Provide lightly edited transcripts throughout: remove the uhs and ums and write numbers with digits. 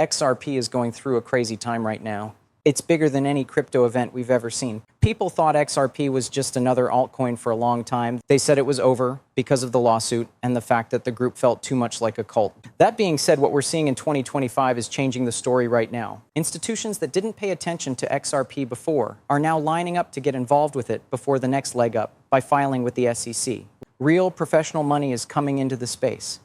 XRP is going through a crazy time right now. It's bigger than any crypto event we've ever seen. People thought XRP was just another altcoin for a long time. They said it was over because of the lawsuit and the fact that the group felt too much like a cult. That being said, what we're seeing in 2025 is changing the story right now. Institutions that didn't pay attention to XRP before are now lining up to get involved with it before the next leg up by filing with the SEC. Real professional money is coming into the space.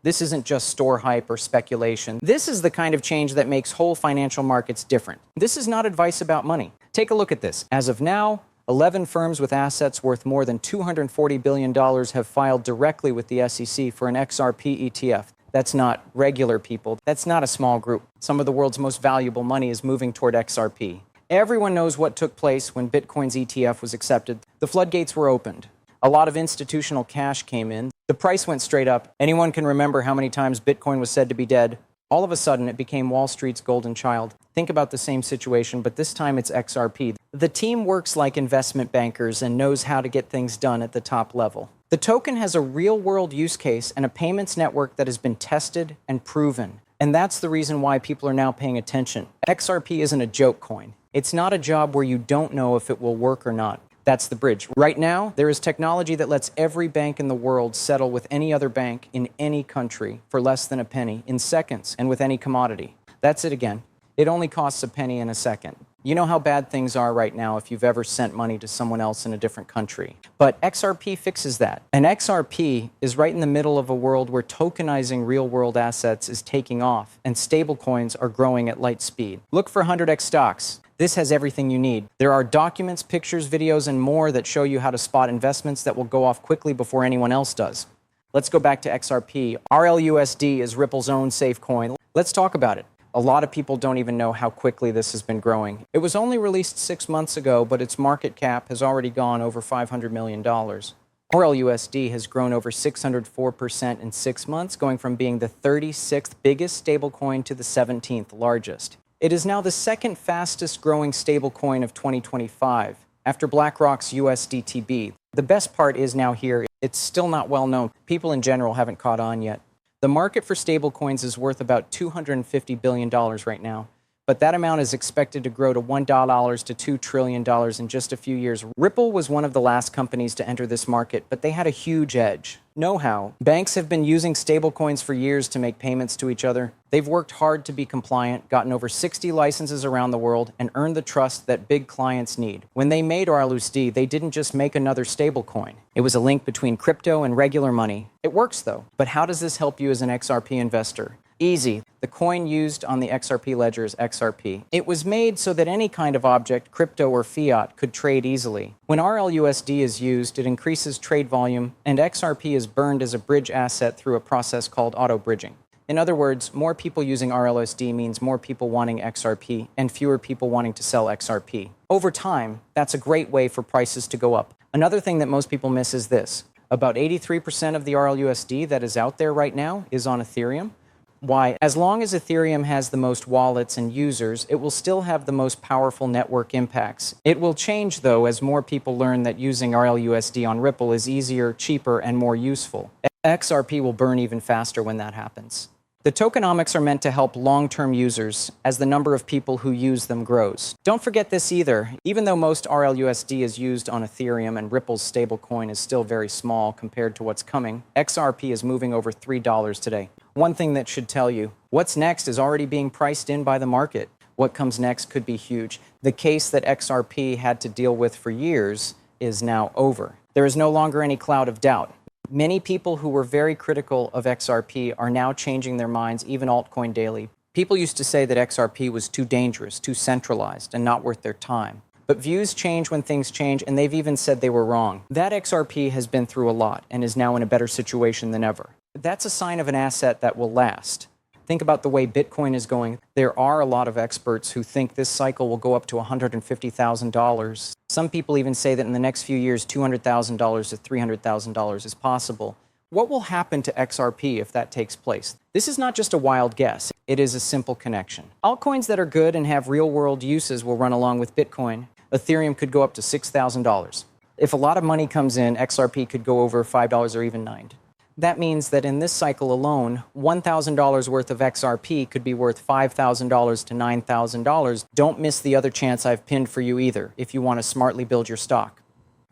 This isn't just store hype or speculation. This is the kind of change that makes whole financial markets different. This is not advice about money. Take a look at this. As of now, 11 firms with assets worth more than $240 billion have filed directly with the SEC for an XRP ETF. That's not regular people. That's not a small group. Some of the world's most valuable money is moving toward XRP. Everyone knows what took place when Bitcoin's ETF was accepted. The floodgates were opened. A lot of institutional cash came in. The price went straight up. Anyone can remember how many times Bitcoin was said to be dead. All of a sudden, it became Wall Street's golden child. Think about the same situation, but this time it's XRP. The team works like investment bankers and knows how to get things done at the top level. The token has a real-world use case and a payments network that has been tested and proven. And that's the reason why people are now paying attention. XRP isn't a joke coin. It's not a job where you don't know if it will work or not. That's the bridge. Right now, there is technology that lets every bank in the world settle with any other bank in any country for less than a penny in seconds and with any commodity. That's it again. It only costs a penny in a second. You know how bad things are right now if you've ever sent money to someone else in a different country. But XRP fixes that. And XRP is right in the middle of a world where tokenizing real-world assets is taking off and stablecoins are growing at light speed. Look for 100x stocks. This has everything you need. There are documents, pictures, videos, and more that show you how to spot investments that will go off quickly before anyone else does. Let's go back to XRP. RLUSD is Ripple's own safe coin. Let's talk about it. A lot of people don't even know how quickly this has been growing. It was only released 6 months ago, but its market cap has already gone over $500 million. RLUSD has grown over 604% in 6 months, going from being the 36th biggest stablecoin to the 17th largest. It is now the second fastest growing stablecoin of 2025, after BlackRock's USDTB. The best part is now here, it's still not well known. People in general haven't caught on yet. The market for stablecoins is worth about $250 billion right now, but that amount is expected to grow to $1 to $2 trillion in just a few years. Ripple was one of the last companies to enter this market, but they had a huge edge. Know-how. Banks have been using stablecoins for years to make payments to each other. They've worked hard to be compliant, gotten over 60 licenses around the world, and earned the trust that big clients need. When they made RLUSD, they didn't just make another stablecoin. It was a link between crypto and regular money. It works, though. But how does this help you as an XRP investor? Easy. The coin used on the XRP ledger is XRP. It was made so that any kind of object, crypto or fiat, could trade easily. When RLUSD is used, it increases trade volume, and XRP is burned as a bridge asset through a process called auto-bridging. In other words, more people using RLUSD means more people wanting XRP and fewer people wanting to sell XRP. Over time, that's a great way for prices to go up. Another thing that most people miss is this. About 83% of the RLUSD that is out there right now is on Ethereum. Why? As long as Ethereum has the most wallets and users, it will still have the most powerful network impacts. It will change, though, as more people learn that using RLUSD on Ripple is easier, cheaper, and more useful. XRP will burn even faster when that happens. The tokenomics are meant to help long-term users as the number of people who use them grows. Don't forget this either. Even though most RLUSD is used on Ethereum and Ripple's stablecoin is still very small compared to what's coming, XRP is moving over $3 today. One thing that should tell you, what's next is already being priced in by the market. What comes next could be huge. The case that XRP had to deal with for years is now over. There is no longer any cloud of doubt. Many people who were very critical of XRP are now changing their minds, even altcoin daily. People used to say that XRP was too dangerous, too centralized, and not worth their time. But views change when things change, and they've even said they were wrong. That XRP has been through a lot and is now in a better situation than ever. That's a sign of an asset that will last. Think about the way Bitcoin is going. There are a lot of experts who think this cycle will go up to $150,000. Some people even say that in the next few years, $200,000 to $300,000 is possible. What will happen to XRP if that takes place? This is not just a wild guess. It is a simple connection. Altcoins that are good and have real-world uses will run along with Bitcoin. Ethereum could go up to $6,000. If a lot of money comes in, XRP could go over $5 or even $9. That means that in this cycle alone, $1,000 worth of XRP could be worth $5,000 to $9,000. Don't miss the other chance I've pinned for you either if you want to smartly build your stock.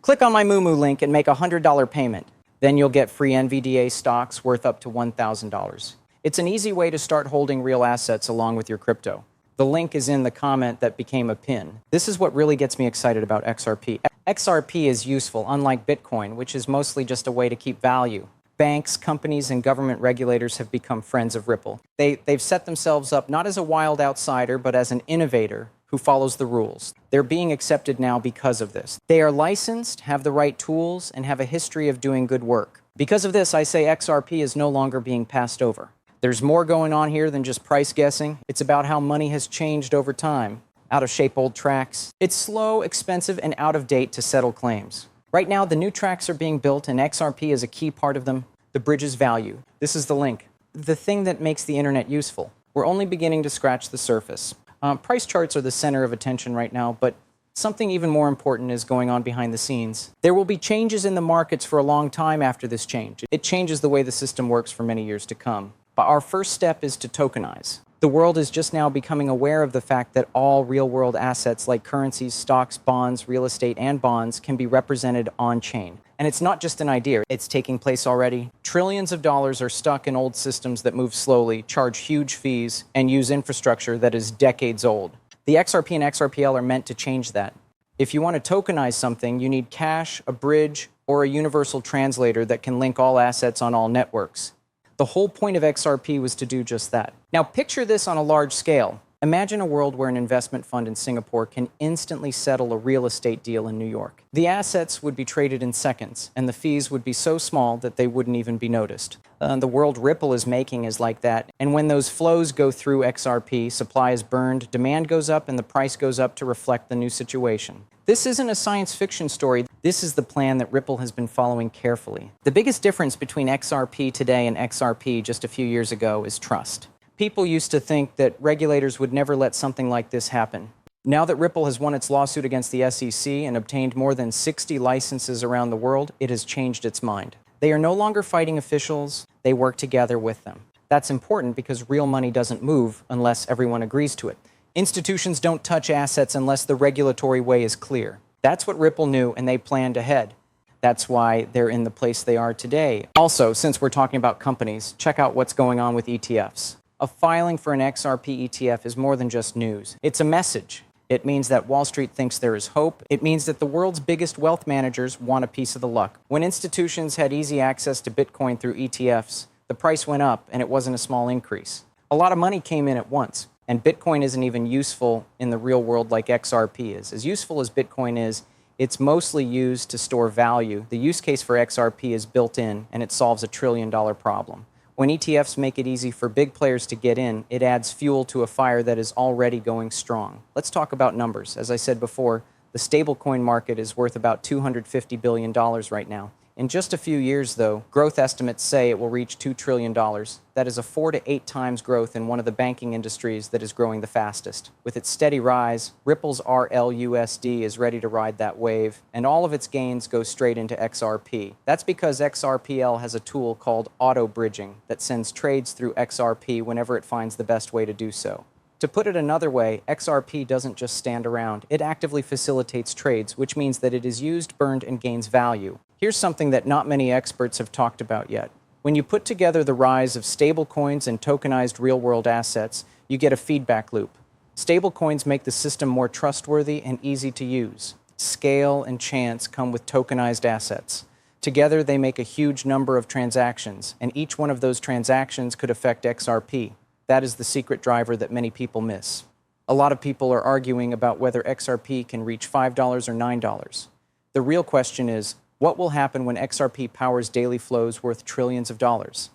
Click on my Moomoo link and make a $100 payment. Then you'll get free NVDA stocks worth up to $1,000. It's an easy way to start holding real assets along with your crypto. The link is in the comment that became a pin. This is what really gets me excited about XRP. XRP is useful, unlike Bitcoin, which is mostly just a way to keep value. Banks, companies, and government regulators have become friends of Ripple. They've set themselves up not as a wild outsider, but as an innovator who follows the rules. They're being accepted now because of this. They are licensed, have the right tools, and have a history of doing good work. Because of this, I say XRP is no longer being passed over. There's more going on here than just price guessing. It's about how money has changed over time. Out of shape old tracks. It's slow, expensive, and out of date to settle claims. Right now, the new tracks are being built, and XRP is a key part of them. The bridge's value. This is the link. The thing that makes the internet useful. We're only beginning to scratch the surface. Price charts are the center of attention right now, but something even more important is going on behind the scenes. There will be changes in the markets for a long time after this change. It changes the way the system works for many years to come. But our first step is to tokenize. The world is just now becoming aware of the fact that all real-world assets like currencies, stocks, bonds, real estate, and bonds can be represented on-chain. And it's not just an idea. It's taking place already. Trillions of dollars are stuck in old systems that move slowly, charge huge fees, and use infrastructure that is decades old. The XRP and XRPL are meant to change that. If you want to tokenize something, you need cash, a bridge, or a universal translator that can link all assets on all networks. The whole point of XRP was to do just that. Now picture this on a large scale. Imagine a world where an investment fund in Singapore can instantly settle a real estate deal in New York. The assets would be traded in seconds, and the fees would be so small that they wouldn't even be noticed. The world Ripple is making is like that, and when those flows go through XRP, supply is burned, demand goes up, and the price goes up to reflect the new situation. This isn't a science fiction story. This is the plan that Ripple has been following carefully. The biggest difference between XRP today and XRP just a few years ago is trust. People used to think that regulators would never let something like this happen. Now that Ripple has won its lawsuit against the SEC and obtained more than 60 licenses around the world, it has changed its mind. They are no longer fighting officials, they work together with them. That's important because real money doesn't move unless everyone agrees to it. Institutions don't touch assets unless the regulatory way is clear. That's what Ripple knew, and they planned ahead. That's why they're in the place they are today. Also, since we're talking about companies, check out what's going on with ETFs. A filing for an XRP ETF is more than just news. It's a message. It means that Wall Street thinks there is hope. It means that the world's biggest wealth managers want a piece of the luck. When institutions had easy access to Bitcoin through ETFs, the price went up, and it wasn't a small increase. A lot of money came in at once, and Bitcoin isn't even useful in the real world like XRP is. As useful as Bitcoin is, it's mostly used to store value. The use case for XRP is built in, and it solves a $1 trillion problem. When ETFs make it easy for big players to get in, it adds fuel to a fire that is already going strong. Let's talk about numbers. As I said before, the stablecoin market is worth about $250 billion right now. In just a few years, though, growth estimates say it will reach $2 trillion. That is a 4 to 8 times growth in one of the banking industries that is growing the fastest. With its steady rise, Ripple's RLUSD is ready to ride that wave, and all of its gains go straight into XRP. That's because XRPL has a tool called auto-bridging that sends trades through XRP whenever it finds the best way to do so. To put it another way, XRP doesn't just stand around. It actively facilitates trades, which means that it is used, burned, and gains value. Here's something that not many experts have talked about yet. When you put together the rise of stablecoins and tokenized real-world assets, you get a feedback loop. Stablecoins make the system more trustworthy and easy to use. Scale and chance come with tokenized assets. Together, they make a huge number of transactions, and each one of those transactions could affect XRP. That is the secret driver that many people miss. A lot of people are arguing about whether XRP can reach $5 or $9. The real question is, what will happen when XRP powers daily flows worth trillions of dollars?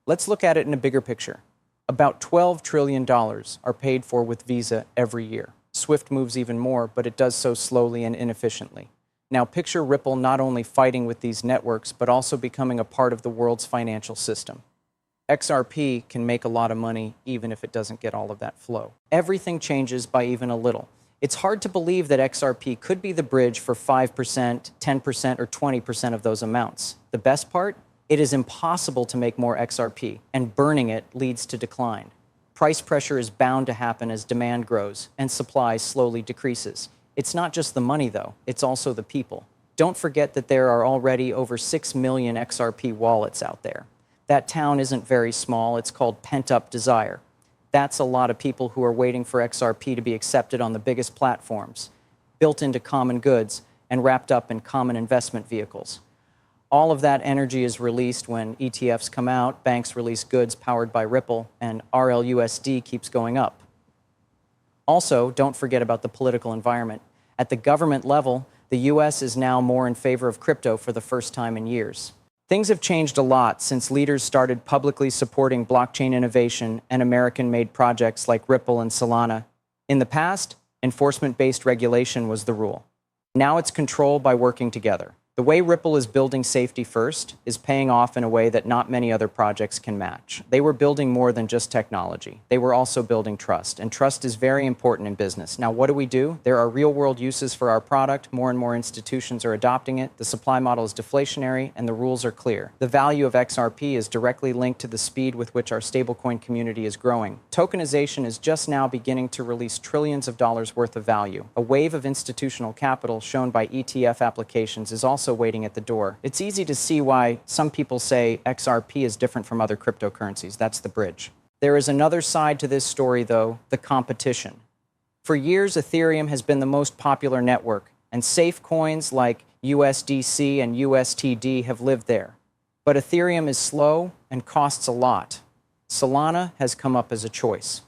Let's look at it in a bigger picture. About $12 trillion are paid for with Visa every year. SWIFT moves even more, but it does so slowly and inefficiently. Now picture Ripple not only fighting with these networks, but also becoming a part of the world's financial system. XRP can make a lot of money even if it doesn't get all of that flow. Everything changes by even a little. It's hard to believe that XRP could be the bridge for 5%, 10%, or 20% of those amounts. The best part? It is impossible to make more XRP, and burning it leads to decline. Price pressure is bound to happen as demand grows and supply slowly decreases. It's not just the money, though. It's also the people. Don't forget that there are already over 6 million XRP wallets out there. That town isn't very small. It's called pent-up desire. That's a lot of people who are waiting for XRP to be accepted on the biggest platforms, built into common goods, and wrapped up in common investment vehicles. All of that energy is released when ETFs come out, banks release goods powered by Ripple, and RLUSD keeps going up. Also, don't forget about the political environment. At the government level, the US is now more in favor of crypto for the first time in years. Things have changed a lot since leaders started publicly supporting blockchain innovation and American-made projects like Ripple and Solana. In the past, enforcement-based regulation was the rule. Now it's control by working together. The way Ripple is building safety first is paying off in a way that not many other projects can match. They were building more than just technology. They were also building trust, and trust is very important in business. Now, what do? There are real-world uses for our product. More and more institutions are adopting it. The supply model is deflationary, and the rules are clear. The value of XRP is directly linked to the speed with which our stablecoin community is growing. Tokenization is just now beginning to release trillions of dollars worth of value. A wave of institutional capital shown by ETF applications is also waiting at the door. It's easy to see why some people say XRP is different from other cryptocurrencies. That's the bridge. There is another side to this story, though, the competition. For years, Ethereum has been the most popular network, and safe coins like USDC and USTD have lived there. But Ethereum is slow and costs a lot. Solana has come up as a choice,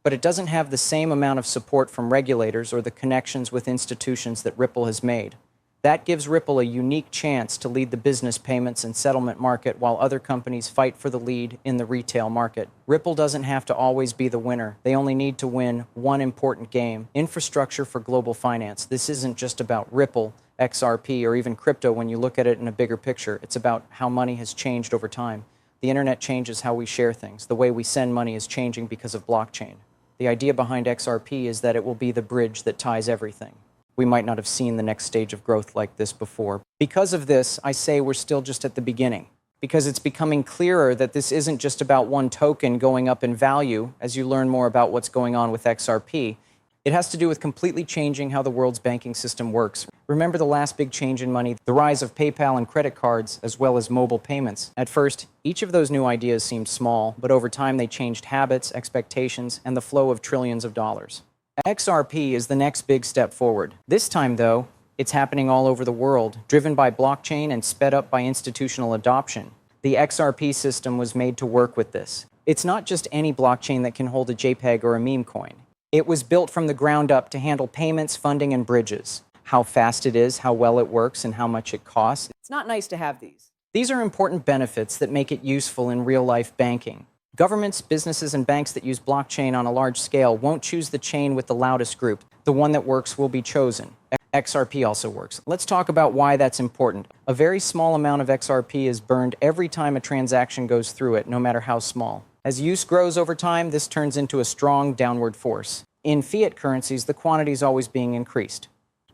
but it doesn't have the same amount of support from regulators or the connections with institutions that Ripple has made. That gives Ripple a unique chance to lead the business payments and settlement market while other companies fight for the lead in the retail market. Ripple doesn't have to always be the winner. They only need to win one important game: infrastructure for global finance. This isn't just about Ripple, XRP, or even crypto when you look at it in a bigger picture. It's about how money has changed over time. The internet changes how we share things. The way we send money is changing because of blockchain. The idea behind XRP is that it will be the bridge that ties everything. We might not have seen the next stage of growth like this before. Because of this, I say we're still just at the beginning, because it's becoming clearer that this isn't just about one token going up in value as you learn more about what's going on with XRP. It has to do with completely changing how the world's banking system works. Remember the last big change in money, the rise of PayPal and credit cards, as well as mobile payments. At first, each of those new ideas seemed small, but over time they changed habits, expectations, and the flow of trillions of dollars. XRP is the next big step forward. This time, though, it's happening all over the world, driven by blockchain and sped up by institutional adoption. The XRP system was made to work with this. It's not just any blockchain that can hold a JPEG or a meme coin. It was built from the ground up to handle payments, funding, and bridges. How fast it is, how well it works, and how much it costs. It's not nice to have these. These are important benefits that make it useful in real-life banking. Governments, businesses, and banks that use blockchain on a large scale won't choose the chain with the loudest group. The one that works will be chosen. XRP also works. Let's talk about why that's important. A very small amount of XRP is burned every time a transaction goes through it, no matter how small. As use grows over time, this turns into a strong downward force. In fiat currencies, the quantity is always being increased.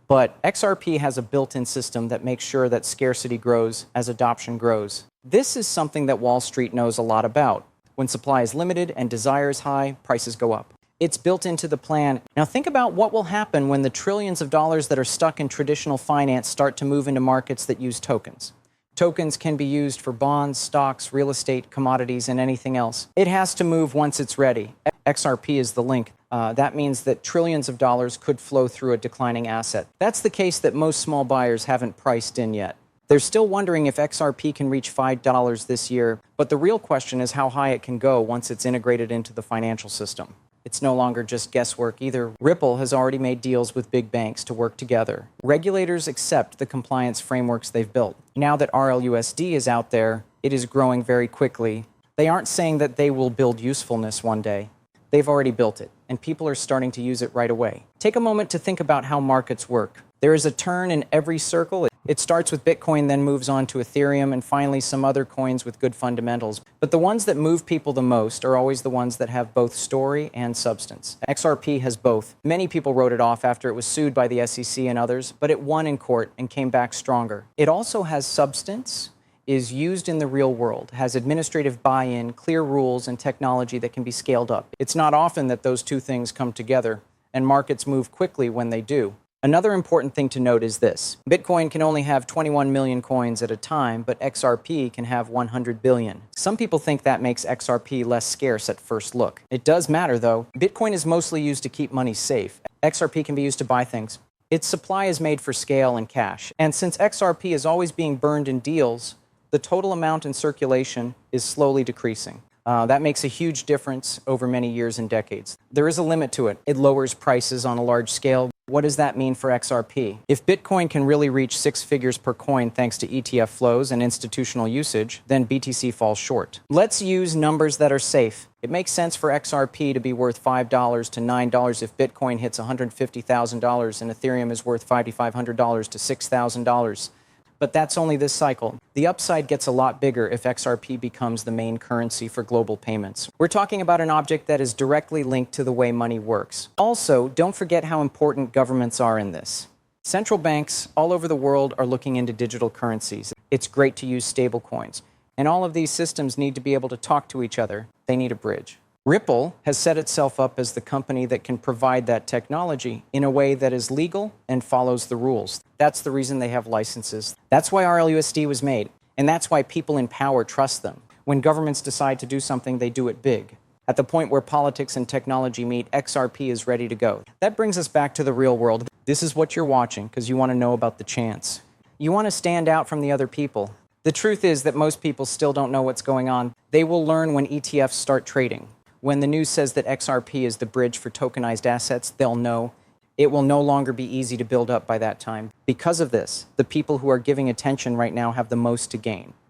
But XRP has a built-in system that makes sure that scarcity grows as adoption grows. This is something that Wall Street knows a lot about. When supply is limited and desire is high, prices go up. It's built into the plan. Now think about what will happen when the trillions of dollars that are stuck in traditional finance start to move into markets that use tokens. Tokens can be used for bonds, stocks, real estate, commodities, and anything else. It has to move once it's ready. XRP is the link. That means that trillions of dollars could flow through a declining asset. That's the case that most small buyers haven't priced in yet. They're still wondering if XRP can reach $5 this year, but the real question is how high it can go once it's integrated into the financial system. It's no longer just guesswork either. Ripple has already made deals with big banks to work together. Regulators accept the compliance frameworks they've built. Now that RLUSD is out there, it is growing very quickly. They aren't saying that they will build usefulness one day. They've already built it, and people are starting to use it right away. Take a moment to think about how markets work. There is a turn in every circle. It starts with Bitcoin, then moves on to Ethereum, and finally some other coins with good fundamentals. But the ones that move people the most are always the ones that have both story and substance. XRP has both. Many people wrote it off after it was sued by the SEC and others, but it won in court and came back stronger. It also has substance. is used in the real world, has administrative buy-in, clear rules, and technology that can be scaled up. It's not often that those two things come together, and markets move quickly when they do. Another important thing to note is this. Bitcoin can only have 21 million coins at a time, but XRP can have 100 billion. Some people think that makes XRP less scarce at first look. It does matter, though. Bitcoin is mostly used to keep money safe. XRP can be used to buy things. Its supply is made for scale and cash. And since XRP is always being burned in deals, the total amount in circulation is slowly decreasing. That makes a huge difference over many years and decades. There is a limit to it. It lowers prices on a large scale. What does that mean for XRP? If Bitcoin can really reach 6 figures per coin thanks to ETF flows and institutional usage, then BTC falls short. Let's use numbers that are safe. It makes sense for XRP to be worth $5 to $9 if Bitcoin hits $150,000 and Ethereum is worth $5,500 to $6,000. But that's only this cycle. The upside gets a lot bigger if XRP becomes the main currency for global payments. We're talking about an object that is directly linked to the way money works. Also, don't forget how important governments are in this. Central banks all over the world are looking into digital currencies. It's great to use stablecoins. And all of these systems need to be able to talk to each other. They need a bridge. Ripple has set itself up as the company that can provide that technology in a way that is legal and follows the rules. That's the reason they have licenses. That's why RLUSD was made. And that's why people in power trust them. When governments decide to do something, they do it big. At the point where politics and technology meet, XRP is ready to go. That brings us back to the real world. This is what you're watching because you want to know about the chance. You want to stand out from the other people. The truth is that most people still don't know what's going on. They will learn when ETFs start trading. When the news says that XRP is the bridge for tokenized assets, they'll know. It will no longer be easy to build up by that time. Because of this, the people who are giving attention right now have the most to gain.